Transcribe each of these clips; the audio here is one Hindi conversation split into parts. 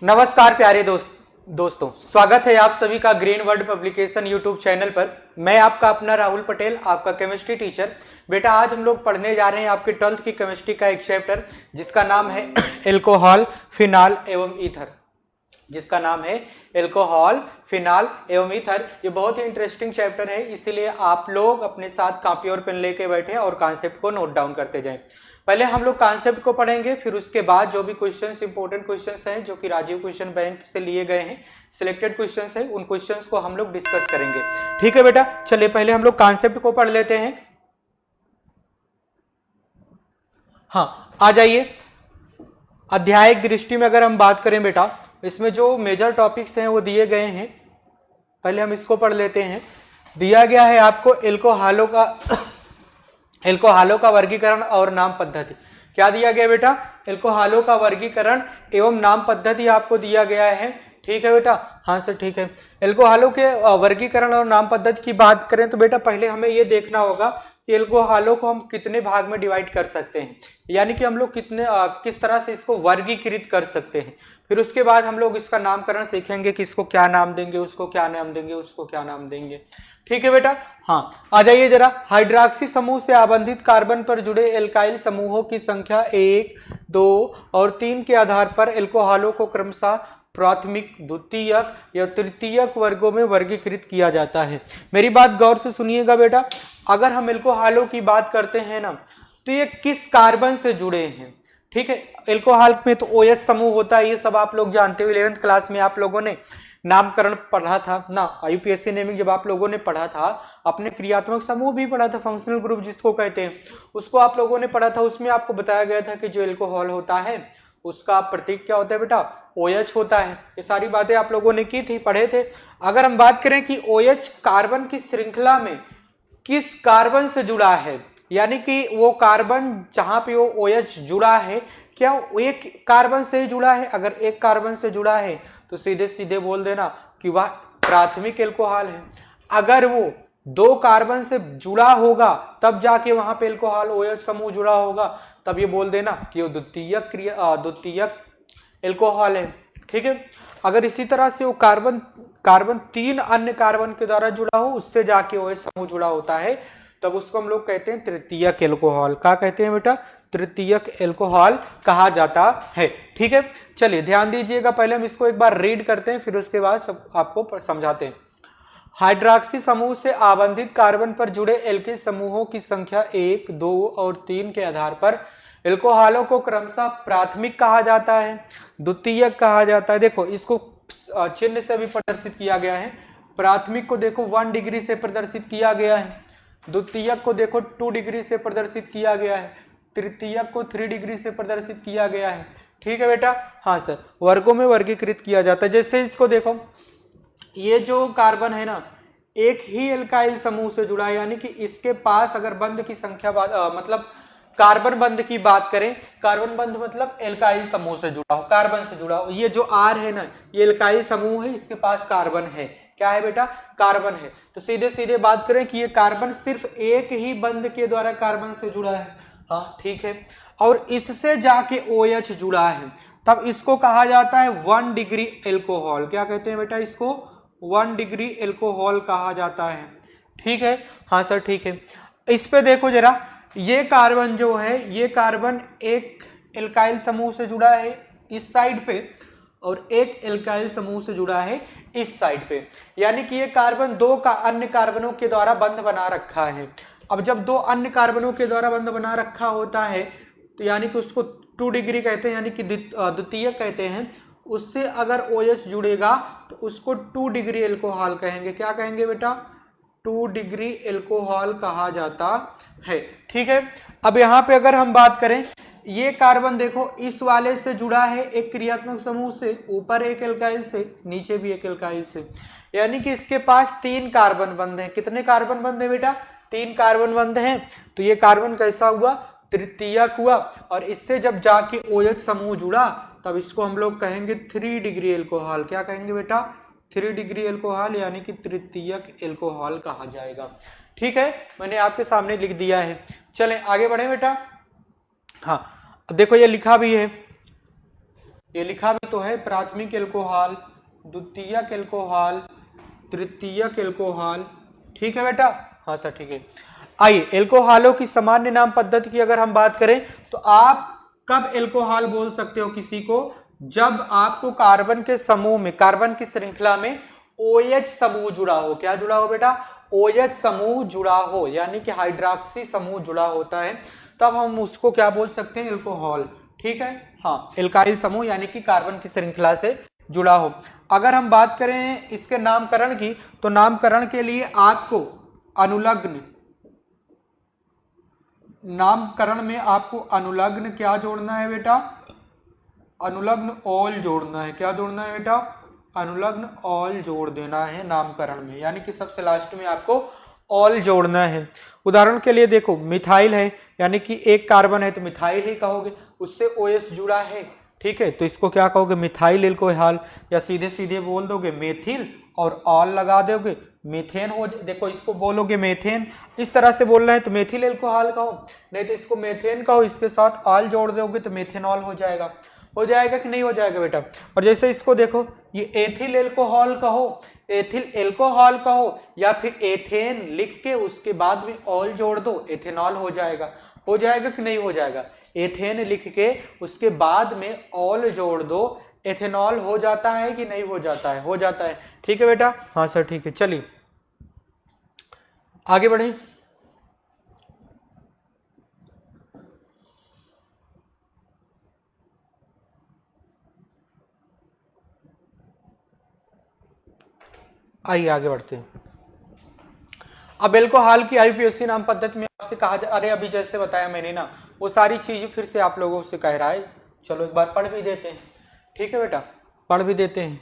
नमस्कार प्यारे दोस्तों, स्वागत है आप सभी का green world publication YouTube channel पर। मैं आपका अपना राहुल पटेल, आपका केमिस्ट्री टीचर। बेटा आज हम लोग पढ़ने जा रहे हैं आपके 12th की केमिस्ट्री का एक चैप्टर जिसका नाम है एल्कोहल, फिनाल एवं ईथर। जिसका नाम है एल्कोहल, फिनाल एवं ईथर। ये बहुत ही इंटरेस्टिंग चैप्टर है, इसीलिए आप लोग अपने साथ कॉपी और पेन लेके बैठे और कॉन्सेप्ट को नोट डाउन करते जाएं। पहले हम लोग कॉन्सेप्ट को पढ़ेंगे, फिर उसके बाद जो भी क्वेश्चंस इंपॉर्टेंट क्वेश्चंस हैं जो कि राजीव क्वेश्चन बैंक से लिए गए हैं, सिलेक्टेड क्वेश्चंस हैं, उन क्वेश्चंस को हम लोग डिस्कस करेंगे। ठीक है बेटा, चलिए पहले हम लोग कॉन्सेप्ट को पढ़ लेते हैं। हाँ, आ जाइए। अध्यायिक दृष्टि में अगर हम बात करें बेटा, इसमें जो मेजर टॉपिक्स हैं वो दिए गए हैं। पहले हम इसको पढ़ लेते हैं। दिया गया है आपको एल्कोहलों का वर्गीकरण और नाम पद्धति। क्या दिया गया बेटा? एल्कोहलों का वर्गीकरण एवं नाम पद्धति आपको दिया गया है। ठीक है बेटा? हाँ सर, ठीक है। एल्कोहलों के वर्गीकरण और नाम पद्धति की बात करें तो बेटा पहले हमें ये देखना होगा कि एल्कोहलों को हम कितने भाग में डिवाइड कर सकते हैं, यानी कि हम लोग किस तरह से इसको वर्गीकृत कर सकते हैं। फिर उसके बाद हम लोग इसका नामकरण सीखेंगे कि इसको क्या नाम देंगे, उसको क्या नाम देंगे, उसको क्या नाम देंगे। ठीक है बेटा? हाँ, आ जाइए जरा। हाइड्रॉक्सी समूह से आबंधित कार्बन पर जुड़े एल्काइल समूहों की संख्या 1, 2 और 3 के आधार पर एल्कोहलों को क्रमशः प्राथमिक, द्वितीयक या तृतीयक वर्गों में वर्गीकृत किया जाता है। मेरी बात गौर से सुनिएगा बेटा। अगर हम एल्कोहलों की बात करते हैं ना, तो ये किस कार्बन से जुड़े हैं। ठीक है, एल्कोहल में तो OH समूह होता है, ये सब आप लोग जानते हो। 11th क्लास में आप लोगों ने नामकरण पढ़ा था ना, यूपीएससी नेमिंग जब आप लोगों ने पढ़ा था, अपने क्रियात्मक समूह भी पढ़ा था, फंक्शनल ग्रुप जिसको कहते हैं, उसको आप लोगों ने पढ़ा था। उसमें आपको बताया गया था कि जो एल्कोहल होता है उसका प्रतीक क्या होता है बेटा? OH होता है। ये सारी बातें आप लोगों ने की थी, पढ़े थे। अगर हम बात करें कि OH कार्बन की श्रृंखला में किस कार्बन से जुड़ा है, यानी कि वो कार्बन जहां पे वो OH जुड़ा है, क्या एक कार्बन से ही जुड़ा है? अगर एक कार्बन से जुड़ा है तो सीधे सीधे बोल देना कि वह प्राथमिक एल्कोहल है। अगर वो 2 कार्बन से जुड़ा होगा तब जाके वहां पे एल्कोहल OH समूह जुड़ा होगा, तब ये बोल देना कि वो द्वितीयक एल्कोहल है। ठीक है? अगर इसी तरह से वो कार्बन 3 अन्य कार्बन के द्वारा जुड़ा हो, उससे जाके OH समूह जुड़ा होता है, तब उसको हम लोग कहते हैं तृतीयक एल्कोहल। क्या कहते हैं बेटा? तृतीयक एल्कोहल कहा जाता है। ठीक है, चलिए ध्यान दीजिएगा। पहले हम इसको एक बार रीड करते हैं, फिर उसके बाद सब आपको समझाते हैं। हाइड्रॉक्सी समूह से आबंधित कार्बन पर जुड़े एल्किल समूहों की संख्या 1, 2 और 3 के आधार पर एल्कोहलों को क्रमशः प्राथमिक कहा जाता है, द्वितीयक कहा जाता है। देखो इसको चिन्ह से भी प्रदर्शित किया गया है। प्राथमिक को देखो 1 डिग्री से प्रदर्शित किया गया है, द्वितीयक को देखो 2 डिग्री से प्रदर्शित किया गया है, तृतीयक को 3 डिग्री से प्रदर्शित किया गया है। ठीक है बेटा? हाँ सर, वर्गों में वर्गीकृत किया जाता है। जैसे इसको देखो, ये जो कार्बन है ना, एक ही एल्काइल समूह से जुड़ा है, यानी कि इसके पास अगर बंध की संख्या मतलब कार्बन बंध की बात करें, कार्बन बंध मतलब एल्काइल समूह से जुड़ा हो, कार्बन से जुड़ा हो। ये जो R है ना, ये एल्काइल समूह है, इसके पास कार्बन है। क्या है बेटा? कार्बन है। तो सीधे सीधे बात करें कि ये कार्बन सिर्फ एक ही बंध के द्वारा कार्बन से जुड़ा है। हाँ ठीक है, और इससे जाके OH जुड़ा है, तब इसको कहा जाता है 1 डिग्री एल्कोहल। क्या कहते हैं बेटा? इसको 1 डिग्री एल्कोहल कहा जाता है। ठीक है? हाँ सर, ठीक है। इस पे देखो जरा, ये कार्बन जो है, ये कार्बन एक एल्काइल समूह से जुड़ा है इस साइड पे, और एक एल्काइल समूह से जुड़ा है इस साइड पे, यानी कि ये कार्बन 2 अन्य कार्बनों के द्वारा बंध बना रखा है। अब जब 2 अन्य कार्बनों के द्वारा बंध बना रखा होता है, तो यानी कि उसको 2 डिग्री कहते हैं, यानी कि द्वितीयक कहते हैं। उससे अगर OH जुड़ेगा तो उसको 2 डिग्री एल्कोहल कहेंगे। क्या कहेंगे बेटा? 2 डिग्री एल्कोहल कहा जाता है। ठीक है, अब यहाँ पे अगर हम बात करें, ये कार्बन देखो इस वाले से जुड़ा है एक क्रियात्मक समूह से, ऊपर एक एल्काइल से, नीचे भी एक एल्काइल से, यानी कि इसके पास 3 कार्बन बंध हैं। कितने कार्बन बंध हैं बेटा? 3 कार्बन बंध हैं। तो ये कार्बन कैसा हुआ? तृतीयक हुआ। और इससे जब जाके OH समूह जुड़ा, तब इसको हम लोग कहेंगे 3 डिग्री एल्कोहल। क्या कहेंगे बेटा? 3 डिग्री एल्कोहल, यानी कि तृतीयक एल्कोहल कहा जाएगा। ठीक है, मैंने आपके सामने लिख दिया है। चलें आगे बढ़े बेटा। हाँ, अब देखो ये लिखा भी है, ये लिखा भी तो है, प्राथमिक एल्कोहल, द्वितीयक एल्कोहल, तृतीयक एल्कोहल। ठीक है बेटा, हाँ सर ठीक है। आइए एल्कोहलों की सामान्य नाम पद्धति की अगर हम बात करें तो आप कब एल्कोहल बोल सकते हो किसी को, जब आपको कार्बन के समूह में, कार्बन की श्रृंखला में OH समूह जुड़ा हो। क्या जुड़ा हो बेटा? OH समूह जुड़ा हो, यानी कि हाइड्रोक्सी समूह जुड़ा होता है, तब हम उसको क्या बोल सकते हैं? एल्कोहल। ठीक है, हाँ, एल्काइल समूह यानी कि कार्बन की श्रृंखला से जुड़ा हो। अगर हम बात करें इसके नामकरण की, तो नामकरण के लिए आपको अनुलग्न, नामकरण में आपको अनुलग्न क्या जोड़ना है बेटा? अनुलग्न ऑल जोड़ना है। क्या जोड़ना है बेटा? अनुलग्न ऑल जोड़ देना है नामकरण में, यानी कि सबसे लास्ट में आपको ऑल जोड़ना है। उदाहरण के लिए देखो, मिथाइल है, यानी कि एक कार्बन है तो मिथाइल ही कहोगे, उससे OS जुड़ा है। ठीक है, तो इसको क्या कहोगे? मिथाइल एल्कोहल, या सीधे सीधे बोल दोगे मेथिल और ऑल लगा दोगे, मेथेन हो। देखो इसको बोलोगे मेथेन, इस तरह से बोलना है तो मेथिल एल्कोहल कहो, नहीं तो इसको मेथेन कहो, इसके साथ ऑल जोड़ दोगे तो मेथेनॉल हो जाएगा। हो जाएगा कि नहीं हो जाएगा बेटा? और जैसे इसको देखो, ये एथिल एल्कोहल कहो, एथिल एल्कोहल कहो, या फिर एथेन लिख के उसके बाद में ऑल जोड़ दो, एथेनॉल हो जाएगा। हो जाएगा कि नहीं हो जाएगा? एथेन लिख के उसके बाद में ऑल जोड़ दो, एथेनॉल हो जाता है कि नहीं हो जाता है? हो जाता है। ठीक है बेटा, हाँ सर ठीक है। चलिए आगे बढ़े। आइए आगे बढ़ते हैं। अब एल्कोहल की IUPAC नाम पद्धति में आपसे कहा जा, अरे अभी जैसे बताया मैंने ना, वो सारी चीजें फिर से आप लोगों से कह रहा है। चलो एक बार पढ़ भी देते हैं। ठीक है बेटा, पढ़ भी देते हैं,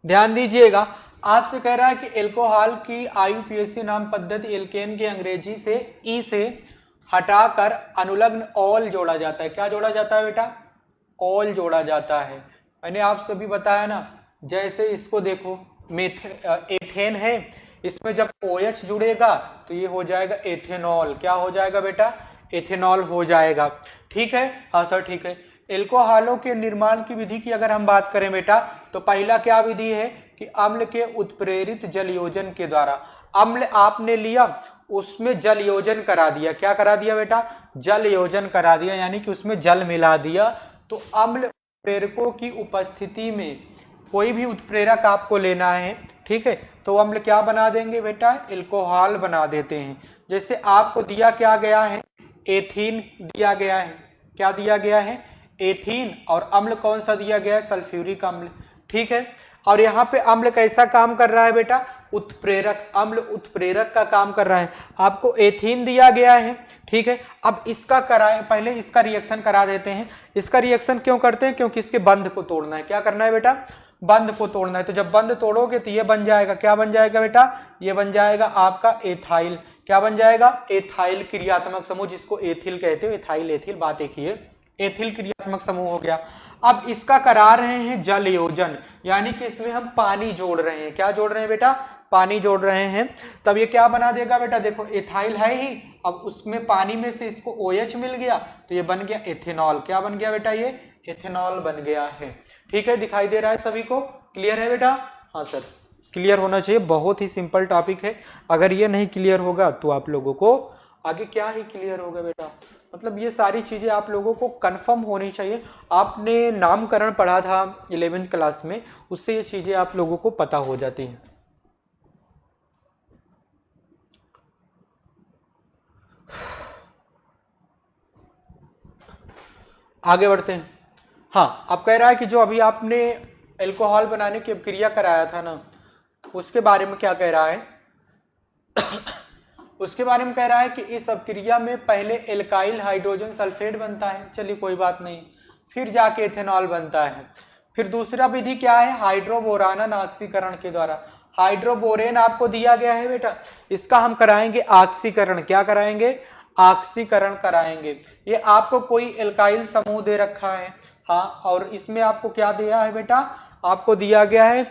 ध्यान दीजिएगा। आपसे कह रहा है कि एल्कोहल की IUPAC नाम पद्धति एल्केन के अंग्रेजी से ई से हटाकर अनुलग्न ऑल जोड़ा जाता है। क्या जोड़ा जाता है बेटा? ऑल जोड़ा जाता है। मैंने आपसे भी बताया ना, जैसे इसको देखो, एथेन है, इसमें जब OH जुड़ेगा तो ये हो जाएगा एथेनॉल। क्या हो जाएगा बेटा? एथेनॉल हो जाएगा। ठीक है, हाँ सर ठीक है। एल्कोहलों के निर्माण की विधि की अगर हम बात करें बेटा, तो पहला क्या विधि है कि अम्ल के उत्प्रेरित जल योजन के द्वारा। अम्ल आपने लिया, उसमें जल योजन करा दिया। क्या करा दिया बेटा? जल योजन करा दिया, यानी कि उसमें जल मिला दिया। तो अम्ल उत्प्रेरकों की उपस्थिति में कोई भी उत्प्रेरक आपको लेना है, ठीक है, तो अम्ल क्या बना देंगे बेटा? एल्कोहल बना देते हैं। जैसे आपको दिया क्या गया है? एथीन दिया गया है। क्या दिया गया है? एथीन। और अम्ल कौन सा दिया गया है? सल्फ्यूरिक अम्ल। ठीक है, और यहाँ पे अम्ल कैसा काम कर रहा है बेटा? उत्प्रेरक। अम्ल उत्प्रेरक का काम कर रहा है। आपको एथीन दिया गया है, ठीक है। अब इसका कराएं, पहले इसका रिएक्शन करा देते हैं। इसका रिएक्शन क्यों करते हैं? क्योंकि इसके बंध को तोड़ना है। क्या करना है बेटा? बंध को तोड़ना है। तो जब बंध तोड़ोगे तो ये बन जाएगा, क्या बन जाएगा बेटा? ये बन जाएगा आपका एथाइल। क्या बन जाएगा? एथाइल क्रियात्मक समूह, जिसको एथिल कहते हो। एथाइल एथिल बात एक ही है। एथिल क्रियात्मक समूह हो गया। अब इसका करा रहे हैं जल योजन, यानी कि इसमें हम पानी जोड़ रहे हैं। क्या जोड़ रहे हैं बेटा? पानी जोड़ रहे हैं। तब ये क्या बना देगा बेटा? देखो एथाइल है ही, अब उसमें पानी में से इसको OH मिल गया तो ये बन गया एथेनॉल। क्या बन गया बेटा? ये एथेनॉल बन गया है। ठीक है, दिखाई दे रहा है सभी को? क्लियर है बेटा? हाँ सर, क्लियर होना चाहिए। बहुत ही सिंपल टॉपिक है। अगर ये नहीं क्लियर होगा तो आप लोगों को आगे क्या ही क्लियर होगा बेटा? मतलब ये सारी चीजें आप लोगों को कंफर्म होनी चाहिए। आपने नामकरण पढ़ा था 11वीं क्लास में, उससे ये चीजें आप लोगों को पता हो जाती हैं। आगे बढ़ते हैं। हाँ, अब कह रहा है कि जो अभी आपने एल्कोहल बनाने की क्रिया कराया था ना, उसके बारे में क्या कह रहा है? उसके बारे में कह रहा है कि इस अपक्रिया में पहले एल्काइल हाइड्रोजन सल्फेट बनता है। चलिए कोई बात नहीं, फिर जाके एथेनॉल बनता है। फिर दूसरा विधि क्या है? हाइड्रोबोरानन ऑक्सीकरण के द्वारा। हाइड्रोबोरेन आपको दिया गया है बेटा, इसका हम कराएंगे ऑक्सीकरण। क्या कराएंगे? ऑक्सीकरण कराएंगे। ये आपको कोई एल्काइल समूह दे रखा है, हाँ, और इसमें आपको क्या दिया है बेटा? आपको दिया गया है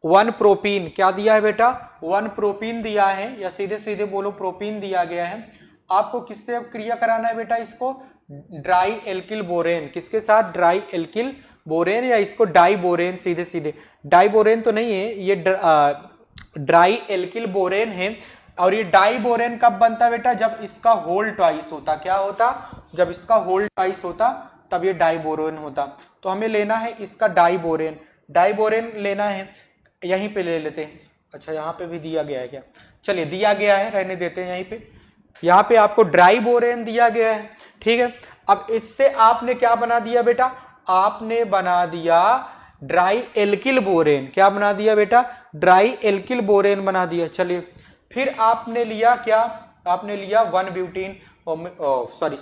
1 प्रोपीन। क्या दिया है बेटा? 1 प्रोपीन दिया है, या सीधे सीधे बोलो प्रोपीन दिया गया है। आपको किससे अब क्रिया कराना है बेटा? इसको ड्राई एल्किल बोरेन। किसके साथ? ड्राई एल्किल बोरेन या इसको डाई बोरेन, सीधे सीधे डाई बोरेन तो नहीं है, ये ड्राई एल्किल बोरेन है। और ये डाई बोरेन कब बनता बेटा, जब इसका होल ट्वाइस होता। क्या होता, जब इसका होल ट्वाइस होता तब ये डाई बोरेन होता। तो हमें लेना है इसका डाई बोरेन, डाई बोरेन लेना है, यहीं पे ले लेते हैं। अच्छा यहाँ पे भी दिया गया है क्या, चलिए दिया गया है, रहने देते हैं। यहीं पे यहाँ पे आपको ड्राई बोरेन दिया गया है, ठीक है। अब इससे आपने क्या बना दिया बेटा, आपने बना दिया ड्राई एल्किल बोरेन। क्या बना दिया बेटा, ड्राई एल्किल बोरेन बना दिया। चलिए फिर आपने लिया क्या, आपने लिया 1 ब्यूटीन, सॉरी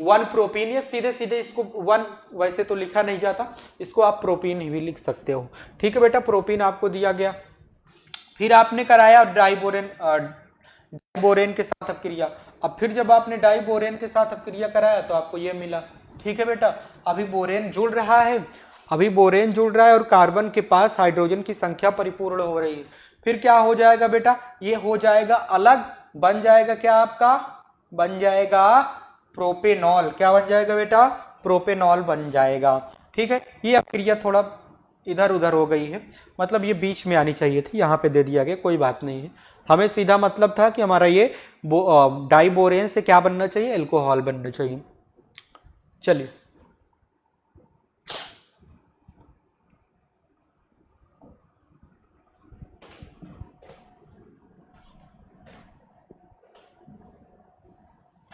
1 प्रोपीन। ये सीधे सीधे इसको 1 वैसे तो लिखा नहीं जाता, इसको आप प्रोपीन ही भी लिख सकते हो, ठीक है बेटा। प्रोपीन आपको दिया गया। फिर आपने कराया डाइबोरेन के साथ अपक्रिया। अब फिर जब आपने डाइबोरेन के साथ अपक्रिया कराया तो आपको ये मिला, ठीक है बेटा। अभी बोरेन जुड़ रहा है, अभी बोरेन जुड़ रहा है और कार्बन के पास हाइड्रोजन की संख्या परिपूर्ण हो रही है। फिर क्या हो जाएगा बेटा, ये हो जाएगा अलग, बन जाएगा क्या आपका, बन जाएगा प्रोपेनॉल। क्या बन जाएगा बेटा, प्रोपेनॉल बन जाएगा, ठीक है। ये अपक्रिया थोड़ा इधर उधर हो गई है, मतलब ये बीच में आनी चाहिए थी, यहाँ पे दे दिया गया, कोई बात नहीं है। हमें सीधा मतलब था कि हमारा ये डाइबोरेन से क्या बनना चाहिए, एल्कोहल बनना चाहिए। चलिए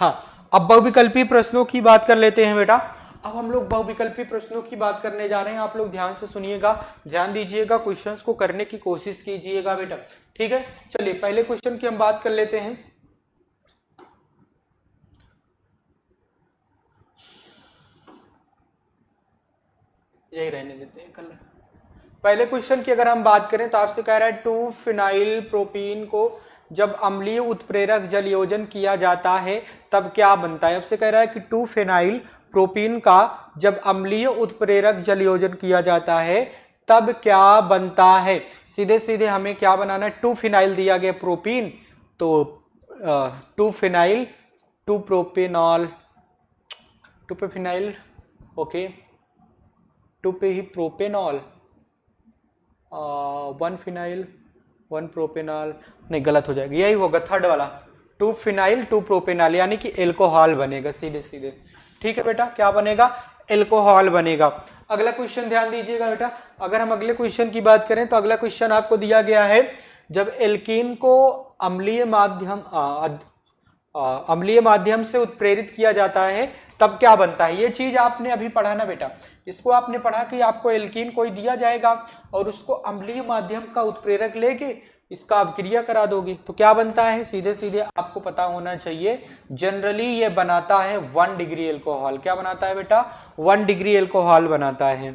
हाँ, अब बहुविकल्पी प्रश्नों की बात कर लेते हैं बेटा। अब हम लोग बहुविकल्पी प्रश्नों की बात करने जा रहे हैं। आप लोग ध्यान से सुनिएगा, ध्यान दीजिएगा, क्वेश्चंस को करने की कोशिश कीजिएगा बेटा, ठीक है। चलिए पहले क्वेश्चन की हम बात कर लेते हैं। यही रहने देते हैं कल। पहले क्वेश्चन की अगर हम बात करें तो आपसे कह रहा है 2 फिनाइल प्रोपीन को जब अम्लीय उत्प्रेरक जल योजन किया जाता है तब क्या बनता है। आपसे कह रहा है कि 2 फिनाइल प्रोपीन का जब अम्लीय उत्प्रेरक जल योजन किया जाता है तब क्या बनता है। सीधे सीधे हमें क्या बनाना है, 2 फिनाइल दिया गया प्रोपीन, तो 2 फिनाइल 2 प्रोपेनॉल, 2 पे फिनाइल, ओके, 2 पे ही प्रोपेनॉल, 1 फिनाइल 1 प्रोपेनॉल, नहीं गलत हो जाएगा, यही होगा थर्ड वाला, 2 फिनाइल 2 प्रोपेनॉल, यानी कि एल्कोहल बनेगा सीधे सीधे, ठीक है बेटा। क्या बनेगा, एल्कोहल बनेगा। अगला क्वेश्चन ध्यान दीजिएगा बेटा। अगर हम अगले क्वेश्चन की बात करें तो अगला क्वेश्चन आपको दिया गया है, जब एल्कीन को अम्लीय माध्यम से उत्प्रेरित किया जाता है तब क्या बनता है। ये चीज आपने अभी पढ़ा ना बेटा, इसको आपने पढ़ा कि आपको एल्कीन कोई दिया जाएगा और उसको अम्लीय माध्यम का उत्प्रेरक लेके इसका अपक्रिया करा दोगे तो क्या बनता है। सीधे सीधे आपको पता होना चाहिए, जनरली ये बनाता है 1 डिग्री एल्कोहल। क्या बनाता है बेटा, 1 डिग्री एल्कोहल बनाता है।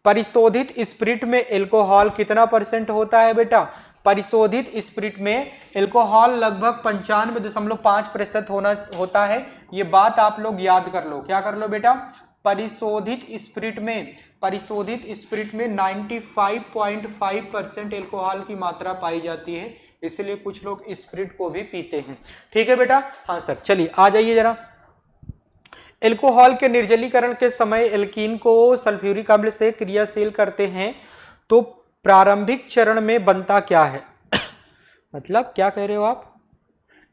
परिशोधित स्पिरिट में एल्कोहल कितना % होता है बेटा, परिशोधित स्पिरिट में एल्कोहल लगभग 95.5% होता है। ये बात आप लोग याद कर लो। क्या कर लो बेटा, परिशोधित स्पिरिट में 95.5% एल्कोहल की मात्रा पाई जाती है, इसलिए कुछ लोग स्पिरिट को भी पीते हैं, ठीक है बेटा। हाँ सर, चलिए आ जाइए जरा। एल्कोहल के निर्जलीकरण के समय एल्कीन को सल्फ्यूरिक अम्ल से क्रियाशील करते हैं तो प्रारंभिक चरण में बनता क्या है। मतलब क्या कह रहे हो आप,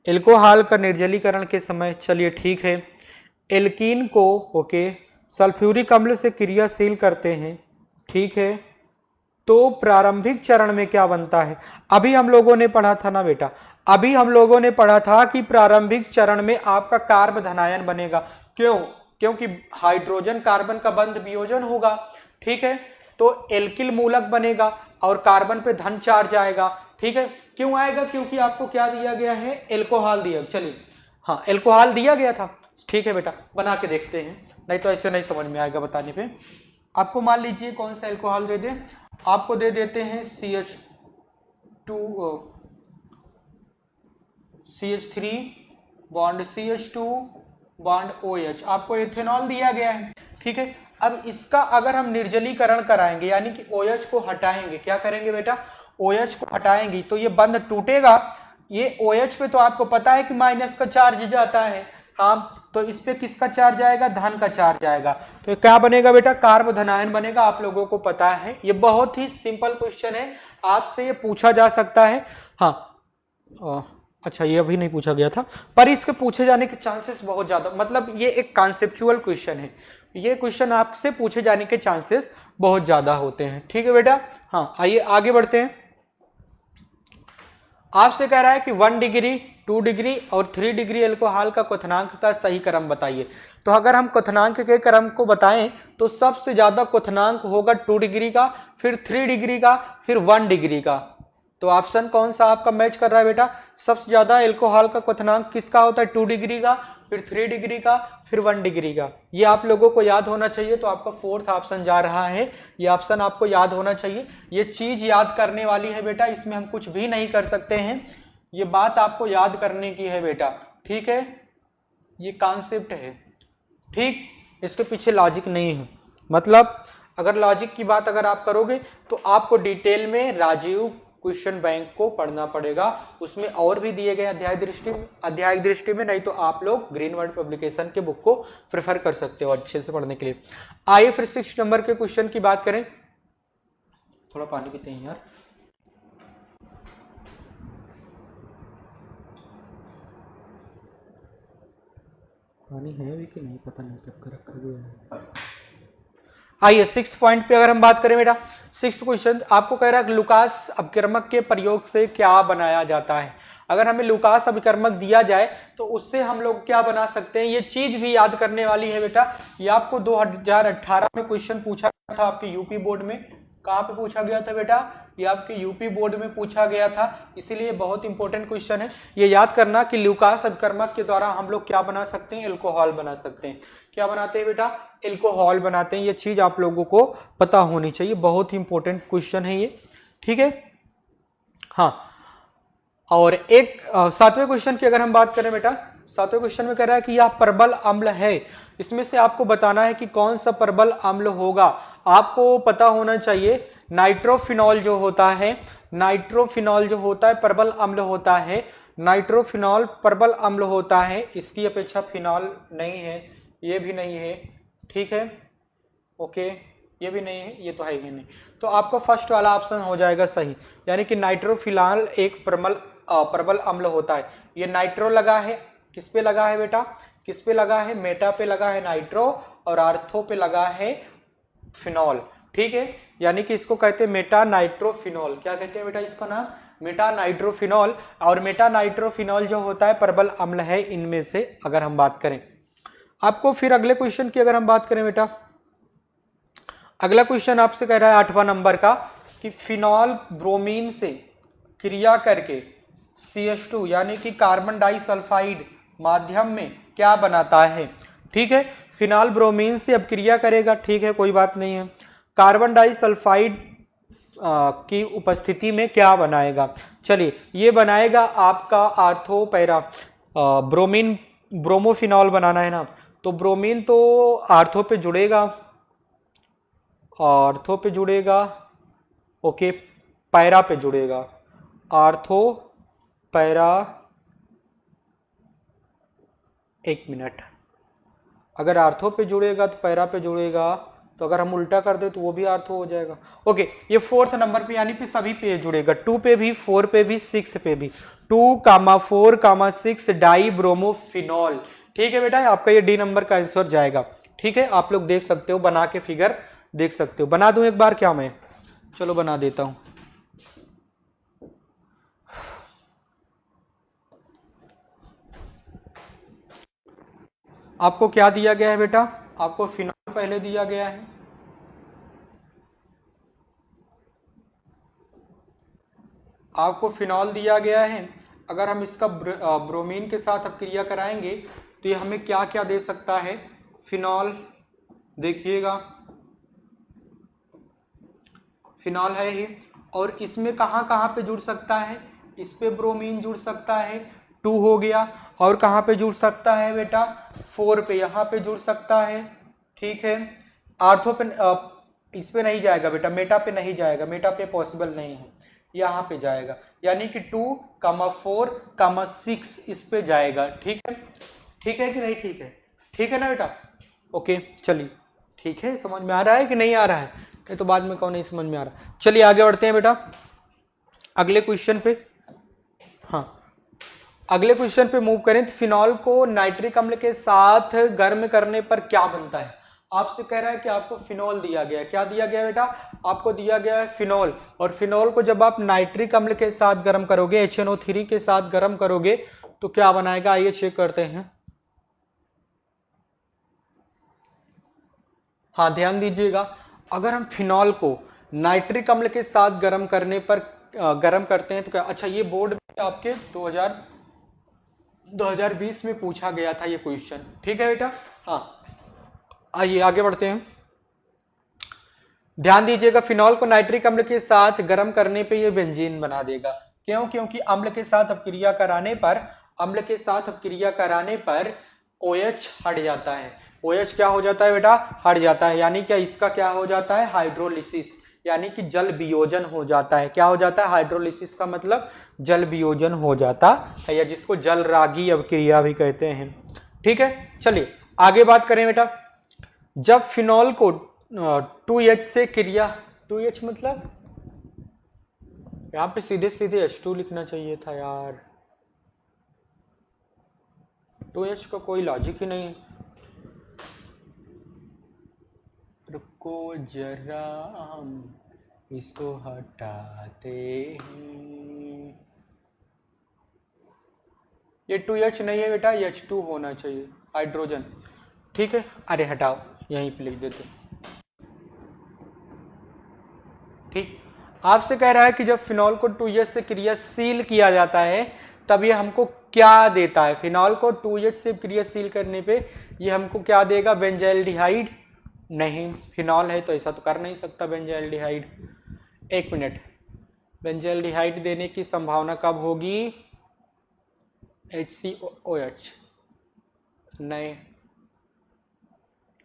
एल्कोहल का निर्जलीकरण के समय, चलिए ठीक है, एल्कीन को ओके सल्फ्यूरिक अम्ल से क्रियाशील करते हैं, ठीक है, तो प्रारंभिक चरण में क्या बनता है। अभी हम लोगों ने पढ़ा था ना बेटा, अभी हम लोगों ने पढ़ा था कि प्रारंभिक चरण में आपका कार्ब धनायन बनेगा। क्यों, क्योंकि हाइड्रोजन कार्बन का बंध वियोजन होगा, ठीक है, तो एल्किल मूलक बनेगा और कार्बन पे धन चार्ज आएगा, ठीक है। क्यों आएगा, क्योंकि आपको क्या दिया गया है, एल्कोहल दिया। चलिए हाँ, एल्कोहल दिया गया था, ठीक है बेटा, बना के देखते हैं, नहीं तो ऐसे नहीं समझ में आएगा बताने पे। आपको मान लीजिए कौन सा एल्कोहल दे दें, आपको दे देते हैं CH3 bond CH2 bond OH, आपको इथेनॉल दिया गया है, ठीक है। अब इसका अगर हम निर्जलीकरण कराएंगे यानी कि OH को हटाएंगे, क्या करेंगे बेटा, OH को हटाएंगे तो ये बंध टूटेगा। ये OH पे तो आपको पता है कि माइनस का चार्ज जाता है, हाँ, तो इस पे किसका चार्ज आएगा, धन का चार्ज आएगा, तो क्या बनेगा बेटा, कार्ब धनायन बनेगा। आप लोगों को पता है, ये बहुत ही सिंपल क्वेश्चन है, आपसे ये पूछा जा सकता है। हाँ अच्छा, ये अभी नहीं पूछा गया था, पर इसके पूछे जाने के चांसेस बहुत ज्यादा, मतलब ये एक कॉन्सेप्चुअल क्वेश्चन है, ये क्वेश्चन आपसे पूछे जाने के चांसेस बहुत ज्यादा होते हैं। ठीक है बेटा। हाँ आइए आगे बढ़ते हैं। आपसे कह रहा है कि 1 डिग्री, 2 डिग्री और 3 डिग्री एल्कोहल का क्वथनांक का सही क्रम बताइए। तो अगर हम क्वथनांक के क्रम को बताएं तो सबसे ज्यादा क्वथनांक होगा 2 डिग्री का, फिर 3 डिग्री का, फिर 1 डिग्री का। तो ऑप्शन कौन सा आपका मैच कर रहा है बेटा, सबसे ज्यादा एल्कोहल का क्वथनांक किसका होता है, 2 डिग्री का, फिर 3 डिग्री का, फिर 1 डिग्री का। ये आप लोगों को याद होना चाहिए। तो आपका 4th ऑप्शन जा रहा है, ये ऑप्शन आपको याद होना चाहिए। ये चीज याद करने वाली है बेटा, इसमें हम कुछ भी नहीं कर सकते हैं, ये बात आपको याद करने की है बेटा। ठीक है, ये कॉन्सेप्ट है, ठीक, इसके पीछे लॉजिक नहीं है। मतलब अगर लॉजिक की बात अगर आप करोगे तो आपको डिटेल में राजीव क्वेश्चन बैंक को पढ़ना पड़ेगा, उसमें और भी दिए गए अध्याय दृष्टि में, नहीं तो आप लोग ग्रीन वर्ड पब्लिकेशन के बुक को प्रेफर कर सकते हो अच्छे से पढ़ने के लिए। आइए फिर 6 नंबर के क्वेश्चन की बात करें। थोड़ा पानी पीते हैं यार। पानी है भी कि नहीं पता नहीं, कब का रखा गया है। आइए 6th पॉइंट पे अगर हम बात करें बेटा, 6th क्वेश्चन आपको कह रहा है लुकास अभिकर्मक के प्रयोग से क्या बनाया जाता है। अगर हमें लुकास अभिकर्मक दिया जाए तो उससे हम लोग क्या बना सकते हैं, ये चीज भी याद करने वाली है बेटा। ये आपको 2018 में क्वेश्चन पूछा था आपके यूपी बोर्ड में। कहाँ पे पूछा गया था बेटा, ये आपके यूपी बोर्ड में पूछा गया था, इसीलिए बहुत इंपॉर्टेंट क्वेश्चन है। ये याद करना कि लुकास अभिकर्मक के द्वारा हम लोग क्या बना सकते हैं, एल्कोहल बना सकते हैं। क्या बनाते हैं बेटा, एल्कोहल बनाते हैं। ये चीज आप लोगों को पता होनी चाहिए, बहुत ही इंपॉर्टेंट क्वेश्चन है ये। ठीक है। हाँ, और एक 7वें क्वेश्चन की अगर हम बात करें बेटा, 7वें क्वेश्चन में कह रहा है कि यह प्रबल अम्ल है, इसमें से आपको बताना है कि कौन सा प्रबल अम्ल होगा। आपको पता होना चाहिए नाइट्रोफिनॉल जो होता है, नाइट्रोफिनॉल जो होता है प्रबल अम्ल होता है, नाइट्रोफिनॉल प्रबल अम्ल होता है, इसकी अपेक्षा फिनॉल नहीं है, ये भी नहीं है, ठीक है, ओके, ये भी नहीं है, ये तो है ही नहीं। तो आपको फर्स्ट वाला ऑप्शन हो जाएगा सही, यानी कि नाइट्रोफिनॉल एक प्रबल अम्ल होता है। ये नाइट्रो लगा है, किस पे लगा है बेटा, किस पे लगा है, मेटा पे लगा है नाइट्रो, और आर्थो पे लगा है फिनॉल। ठीक है, यानी कि इसको कहते हैं मेटा नाइट्रोफिनॉल। क्या कहते हैं बेटा इसका नाम, मेटा नाइट्रोफिनॉल। और मेटा नाइट्रोफिनॉल जो होता है प्रबल अम्ल है इनमें से, अगर हम बात करें। आपको फिर अगले क्वेश्चन की अगर हम बात करें बेटा, अगला क्वेश्चन आपसे कह रहा है 8वां नंबर का कि फिनॉल ब्रोमीन से क्रिया करके CH2 यानी कि कार्बन डाइसल्फाइड माध्यम में क्या बनाता है। ठीक है, फिनॉल ब्रोमीन से अब क्रिया करेगा, ठीक है, कोई बात नहीं है। कार्बन डाइसल्फाइड की उपस्थिति में क्या बनाएगा, चलिए ये बनाएगा आपका आर्थो पैरा ब्रोमीन, ब्रोमोफिनॉल बनाना है ना, तो ब्रोमीन तो आर्थो पे जुड़ेगा, आर्थो पे जुड़ेगा, ओके, पैरा पे जुड़ेगा, आर्थो पैरा, एक मिनट, अगर आर्थो पे जुड़ेगा तो पैरा पे जुड़ेगा, तो अगर हम उल्टा कर दे तो वो भी आर्थो हो जाएगा। ओके, ये 4th नंबर पे यानी कि सभी पे जुड़ेगा, 2 पे भी, 4 पे भी, 6 पे भी, 2,4,6 डाई ब्रोमोफिनॉल। ठीक है बेटा, आपका ये डी नंबर का आंसर जाएगा। ठीक है, आप लोग देख सकते हो, बना के फिगर देख सकते हो। बना दूं एक बार क्या मैं, चलो बना देता हूं। आपको क्या दिया गया है बेटा, आपको फिनॉल पहले दिया गया है, आपको फिनॉल दिया गया है। अगर हम इसका ब्रोमीन के साथ अब क्रिया कराएंगे तो ये हमें क्या क्या दे सकता है, फिनॉल, देखिएगा फिनॉल है ही, और इसमें कहाँ कहाँ पे जुड़ सकता है, इस पे ब्रोमीन जुड़ सकता है, 2 हो गया, और कहाँ पे जुड़ सकता है बेटा, 4 पे, यहाँ पे जुड़ सकता है। ठीक है, आर्थो पे इस पे नहीं जाएगा बेटा, मेटा पे नहीं जाएगा, मेटा पे पॉसिबल नहीं है, यहाँ पे जाएगा, यानी कि 2,4,6 इस पे जाएगा। ठीक है, ठीक है कि नहीं? ठीक है, ठीक है ना बेटा? ओके चलिए, ठीक है, समझ में आ रहा है कि नहीं आ रहा है? नहीं तो बाद में कहो नहीं समझ में आ रहा। चलिए आगे बढ़ते हैं बेटा अगले क्वेश्चन पे। हाँ, अगले क्वेश्चन पे मूव करें तो फिनॉल को नाइट्रिक अम्ल के साथ गर्म करने पर क्या बनता है? आपसे कह रहा है कि आपको फिनॉल दिया गया है। क्या दिया गया है बेटा? आपको दिया गया है फिनॉल, और फिनॉल को जब आप नाइट्रिक अम्ल के साथ गर्म करोगे, HNO3 के साथ गर्म करोगे तो क्या बनाएगा? आइए चेक करते हैं। हाँ ध्यान दीजिएगा, अगर हम फिनॉल को नाइट्रिक अम्ल के साथ गर्म करने पर गर्म करते हैं तो क्या, अच्छा ये बोर्ड में आपके 2020 में पूछा गया था ये क्वेश्चन, ठीक है बेटा? हाँ आइए आगे बढ़ते हैं। ध्यान दीजिएगा, फिनॉल को नाइट्रिक अम्ल के साथ गर्म करने पे ये बेंजीन बना देगा। क्यों? क्योंकि अम्ल के साथ अपक्रिया कराने पर, अम्ल के साथ अपक्रिया कराने पर OH हट जाता है। OH क्या हो जाता है बेटा? हट जाता है, यानी क्या इसका क्या हो जाता है? हाइड्रोलिसिस, यानी कि जल वियोजन हो जाता है। क्या हो जाता है? हाइड्रोलिसिस का मतलब जल वियोजन हो जाता है, या जिसको जल रागी अवक्रिया भी कहते हैं। ठीक है, चलिए आगे बात करें बेटा। जब फिनॉल को 2H से क्रिया, 2H मतलब यहां पे सीधे सीधे H2 लिखना चाहिए था यार, 2H का कोई लॉजिक ही नहीं। रुको जरा, हम इसको हटाते हैं। ये 2H नहीं है बेटा, H2 होना चाहिए, हाइड्रोजन। ठीक है, अरे हटाओ, यहीं पे लिख देते। ठीक, आपसे कह रहा है कि जब फिनॉल को 2H से क्रियाशील किया जाता है तब ये हमको क्या देता है? फिनॉल को 2H से क्रियाशील करने पे ये हमको क्या देगा? बेंजाइलडिहाइड? नहीं, फिनॉल है तो ऐसा तो कर नहीं सकता बेंजाइलडिहाइड। एक मिनट, बेंजाइलडिहाइड देने की संभावना कब होगी? HCOH? नहीं,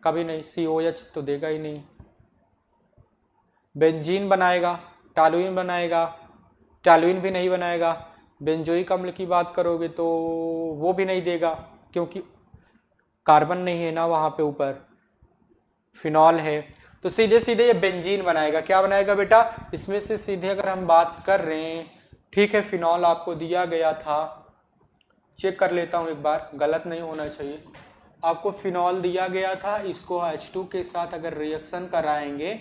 कभी नहीं, COH तो देगा ही नहीं। बेंजीन बनाएगा, टॉलुइन बनाएगा, टॉलुइन भी नहीं बनाएगा। बेंजोइक अम्ल की बात करोगे तो वो भी नहीं देगा, क्योंकि कार्बन नहीं है ना वहां पे, ऊपर फिनॉल है। तो सीधे सीधे ये बेंजीन बनाएगा। क्या बनाएगा बेटा? इसमें से सीधे अगर हम बात कर रहे हैं, ठीक है, फिनॉल आपको दिया गया था, चेक कर लेता हूं एक बार, गलत नहीं होना चाहिए। आपको फिनॉल दिया गया था, इसको H2 के साथ अगर रिएक्शन कराएंगे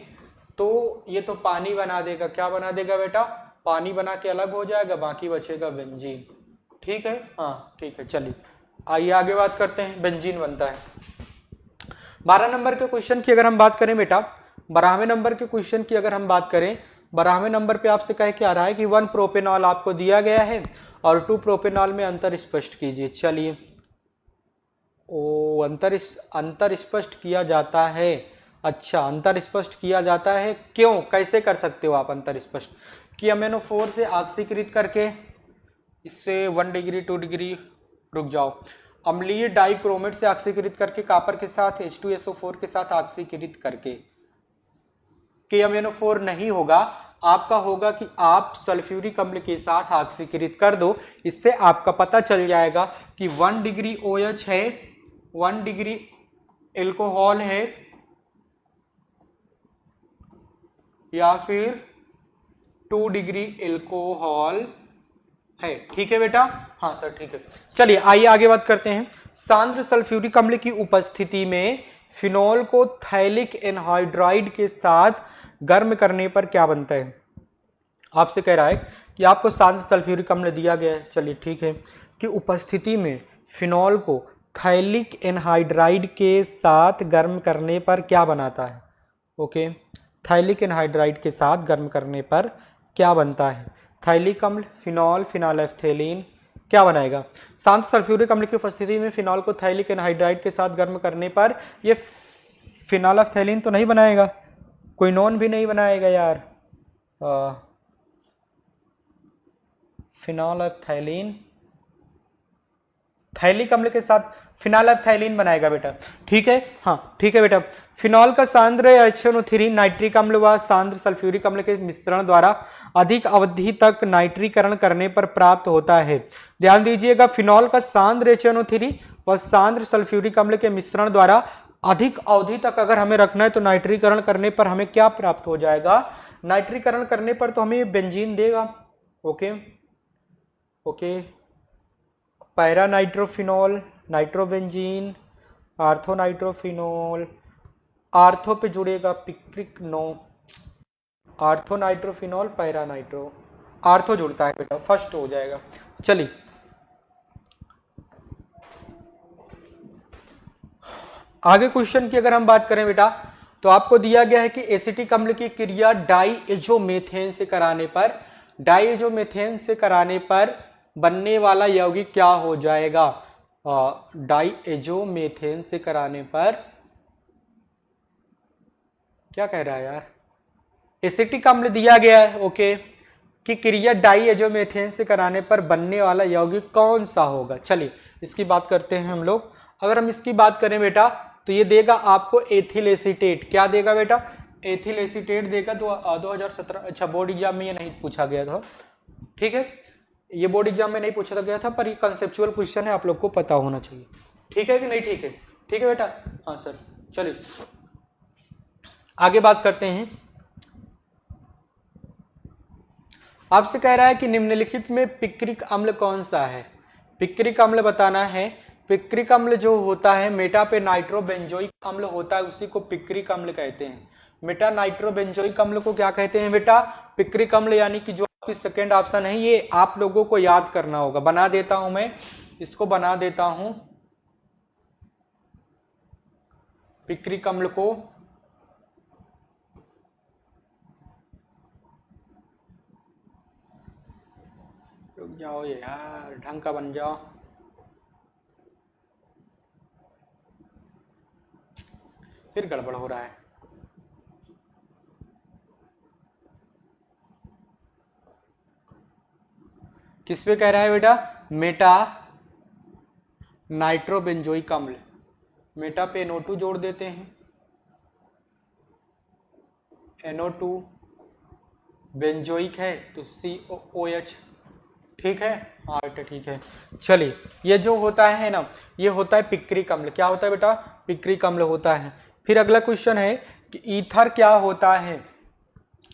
तो ये तो पानी बना देगा। क्या बना देगा बेटा? पानी बना के अलग हो जाएगा, बाकी बचेगा बेंजीन। ठीक है, हाँ ठीक है, चलिए आइए आगे बात करते हैं। बेंजीन बनता है। 12 नंबर के क्वेश्चन की अगर हम बात करें बेटा, 12वें नंबर के क्वेश्चन की अगर हम बात करें, 12वें नंबर पे आपसे कह के आ रहा है कि 1 प्रोपेनॉल आपको दिया गया है और 2 प्रोपेनॉल में अंतर स्पष्ट कीजिए। चलिए, ओ अंतर स्पष्ट किया जाता है। अच्छा, अंतर स्पष्ट किया जाता है, क्यों? कैसे कर सकते हो आप अंतर स्पष्ट? कि MnO4 से ऑक्सीकृत करके, इससे 1 डिग्री 2 डिग्री, रुक जाओ, अम्लीय डाइक्रोमेट से ऑक्सीकृत करके, कॉपर के साथ H2SO4 के साथ ऑक्सीकृत करके। KMnO4 नहीं होगा, आपका होगा कि आप सल्फ्यूरिक अम्ल के साथ ऑक्सीकृत कर दो। इससे आपका पता चल जाएगा कि 1 डिग्री OH है, 1 डिग्री एल्कोहल है, या फिर 2 डिग्री एल्कोहल है। ठीक है बेटा? हाँ सर ठीक है। चलिए आइए आगे बात करते हैं। सांद्र सल्फ्यूरिक अम्ल की उपस्थिति में फिनॉल को थैलिक एनहाइड्राइड के साथ गर्म करने पर क्या बनता है? आपसे कह रहा है कि आपको सांद्र सल्फ्यूरिक अम्ल दिया गया है, चलिए ठीक है, कि उपस्थिति में फिनॉल को थैलिक एनहाइड्राइड के साथ गर्म करने पर क्या बनाता है? ओके, थैलिक एनहाइड्राइड के साथ गर्म करने पर क्या बनता है? थैलिक अम्ल, फिनॉल, फिनॉलएफ्थेलीन, क्या बनाएगा? शांत सल्फ्यूरिक अम्ल की उपस्थिति में फिनॉल को थैलिक एनहाइड्राइड के साथ गर्म करने पर ये फिनॉलएफ्थेलीन तो नहीं बनाएगा, क्विनोन भी नहीं बनाएगा यार, फिनॉलएफ्थेलीन थैलिक अम्ल के साथ फिनाइलएल्फथाइलिन बनाएगा बेटा, ठीक है। हाँ ठीक है बेटा। फिनॉल का सांद्र HNO3 नाइट्रिक अम्ल व सांद्र सल्फ्यूरिक अम्ल के मिश्रण द्वारा अधिक अवधि तक नाइट्रीकरण करने पर प्राप्त होता है। ध्यान दीजिएगा, फिनॉल का सांद्र HNO3 व सांद्र सल्फ्यूरिक अम्ल के मिश्रण द्वारा अधिक अवधि तक अगर हमें रखना है तो नाइट्रीकरण करने पर हमें क्या प्राप्त हो जाएगा? नाइट्रीकरण करने पर तो हमें बेंजीन देगा। Okay okay, para nitrophenol, nitrobenzene, orthonitrophenol, ortho पे जुड़ेगा picric, no, ortho nitrophenol, para nitro, ortho जुड़ता है बेटा, फर्स्ट हो जाएगा। चलिए आगे क्वेश्चन की अगर हम बात करें बेटा, तो आपको दिया गया है कि एसिटिक अम्ल की क्रिया डाइएजोमेथेन से कराने पर, डाइएजोमेथेन से कराने पर बनने वाला यौगिक क्या हो जाएगा? डाइएजोमेथेन से कराने पर क्या कह रहा है यार? एसिटिक अम्ल दिया गया है ओके, कि क्रिया डाइएजोमेथेन से कराने पर बनने वाला यौगिक कौन सा होगा? चलिए इसकी बात करते हैं हम लोग। अगर हम इसकी बात करें बेटा तो ये देगा आपको एथिल एसीटेट। क्या देगा बेटा? एथिल एसीटेट देगा। 2017, अच्छा बोर्ड एग्जाम में ये नहीं पूछा गया था, ठीक है, ये बोर्ड एग्जाम में नहीं पूछा गया था, पर ये कंसेप्चुअल क्वेश्चन है, आप लोग को पता होना चाहिए, ठीक है कि नहीं? ठीक है, ठीक है बेटा। हाँ सर, चलिए आगे बात करते हैं। आपसे कह रहा है कि निम्नलिखित में पिक्रिक अम्ल कौन सा है? पिक्रिक अम्ल बताना है। पिक्रिक अम्ल जो होता है मेटा पे नाइट्रोबेंजोइक अम्ल होता है, उसी को पिक्रिक अम्ल कहते हैं। मेटा नाइट्रोबेंजोइक अम्ल को क्या कहते हैं बेटा? पिक्रिक अम्ल। यानी कि जो आपकी सेकेंड ऑप्शन है, ये आप लोगों को याद करना होगा। बना देता हूं मैं, इसको बना देता हूं, पिक्रिक अम्ल को रुक जाओ यार, ढंग का बन जाओ। फिर गड़बड़ हो रहा है। किस पे कह रहा है बेटा? मेटा नाइट्रोबेंजोइक अम्ल। मेटा पे NO2 जोड़ देते हैं, NO2, बेंजोइक है तो COOH, ठीक है। हाँ बेटा ठीक है। चलिए ये जो होता है ना, ये होता है पिक्रिक अम्ल। क्या होता है बेटा? पिक्रिक अम्ल होता है। फिर अगला क्वेश्चन है कि ईथर क्या होता है?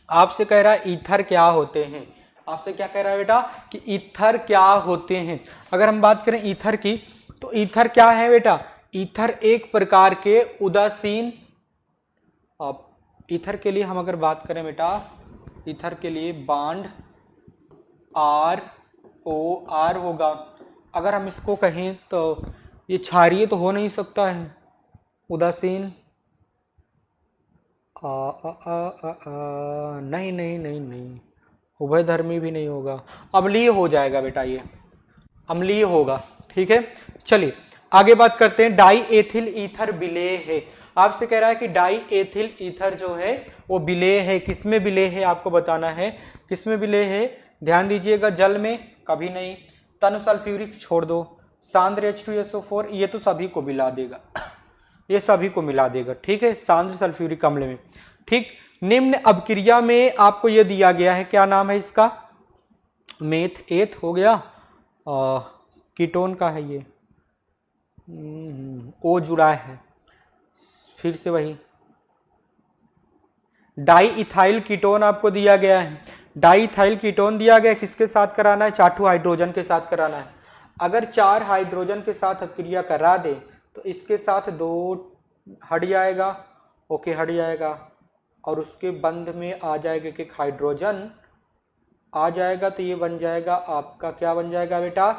आपसे कह रहा है ईथर क्या होते हैं? आपसे क्या कह रहा है बेटा? कि ईथर क्या होते हैं? अगर हम बात करें ईथर की, तो ईथर क्या है बेटा? ईथर एक प्रकार के उदासीन, ईथर के लिए हम अगर बात करें बेटा, ईथर के लिए बॉन्ड ROR होगा। अगर हम इसको कहें तो ये क्षारीय तो हो नहीं सकता है, उदासीन नहीं नहीं नहीं नहीं, उभयधर्मी भी नहीं होगा, अम्लीय हो जाएगा बेटा, ये अम्लीय होगा, ठीक है। चलिए आगे बात करते हैं। डाई एथिल ईथर विलेय है। आपसे कह रहा है कि डाई एथिल ईथर जो है वो विलेय है। किसमें विलेय है आपको बताना है, किसमें विलेय है? ध्यान दीजिएगा, जल में कभी नहीं, तनु सल्फ्यूरिक छोड़ दो, सांद्र H2SO4 ये तो सभी को मिला देगा, ये सभी को मिला देगा, ठीक है, सांद्र सल्फ्यूरिक अम्ल में, ठीक। निम्न अपक्रिया में आपको ये दिया गया है, क्या नाम है इसका? मेथ एथ हो गया, कीटोन का है ये, ओ जुड़ा है, फिर से वही डाई इथाइल कीटोन आपको दिया गया है। डाई इथाइल कीटोन दिया गया, किसके साथ कराना है? 4 हाइड्रोजन के साथ कराना है। अगर 4 हाइड्रोजन के साथ अपक्रिया करा दे तो इसके साथ 2 हट जाएगा, ओके हट जाएगा, और उसके बंध में आ जाएगा कि हाइड्रोजन आ जाएगा, तो ये बन जाएगा आपका, क्या बन जाएगा बेटा?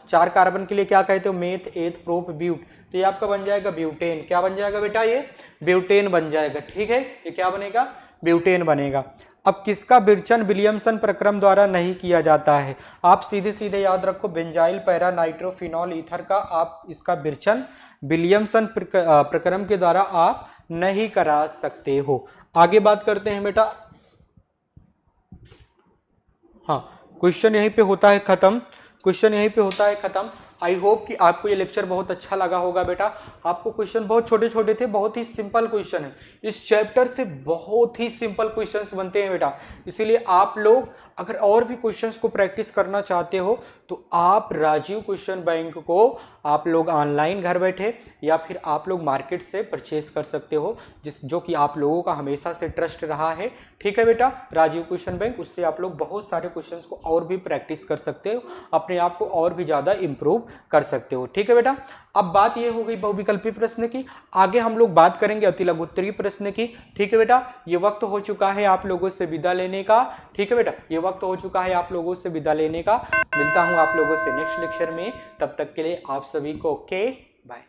4 कार्बन के लिए क्या कहते हो? मेथ एथ प्रोप ब्यूट, तो ये आपका बन जाएगा ब्यूटेन। क्या बन जाएगा बेटा? ये ब्यूटेन बन जाएगा, ठीक है, ये क्या बनेगा? ब्यूटेन बनेगा। अब किसका विरचन विलियमसन प्रक्रम द्वारा नहीं किया जाता है? आप सीधे सीधे याद रखो, बेंजाइल पैरा नाइट्रोफिनॉल ईथर का आप इसका विरचन विलियमसन प्रक्रम के द्वारा आप नहीं करा सकते हो। आगे बात करते हैं बेटा। हाँ क्वेश्चन यहीं पे होता है खत्म, क्वेश्चन यहीं पे होता है खत्म। आई होप कि आपको ये लेक्चर बहुत अच्छा लगा होगा बेटा। आपको क्वेश्चन बहुत छोटे छोटे थे, बहुत ही सिंपल क्वेश्चन है, इस चैप्टर से बहुत ही सिंपल क्वेश्चंस बनते हैं बेटा। इसीलिए आप लोग अगर और भी क्वेश्चंस को प्रैक्टिस करना चाहते हो तो आप राजीव क्वेश्चन बैंक को आप लोग ऑनलाइन घर बैठे या फिर आप लोग मार्केट से परचेस कर सकते हो, जो कि आप लोगों का हमेशा से ट्रस्ट रहा है। ठीक है बेटा, राजीव क्वेश्चन बैंक, उससे आप लोग बहुत सारे क्वेश्चंस को और भी प्रैक्टिस कर सकते हो, अपने आप को और भी ज़्यादा इंप्रूव कर सकते हो। ठीक है बेटा, अब बात ये हो गई बहुविकल्पी प्रश्न की, आगे हम लोग बात करेंगे अतिलघुत्तरीय प्रश्न की। ठीक है बेटा, ये वक्त हो चुका है आप लोगों से विदा लेने का। ठीक है बेटा, ये वक्त हो चुका है आप लोगों से विदा लेने का। मिलता हूँ आप लोगों से नेक्स्ट लेक्चर में, तब तक के लिए आप सभी को ओके बाय।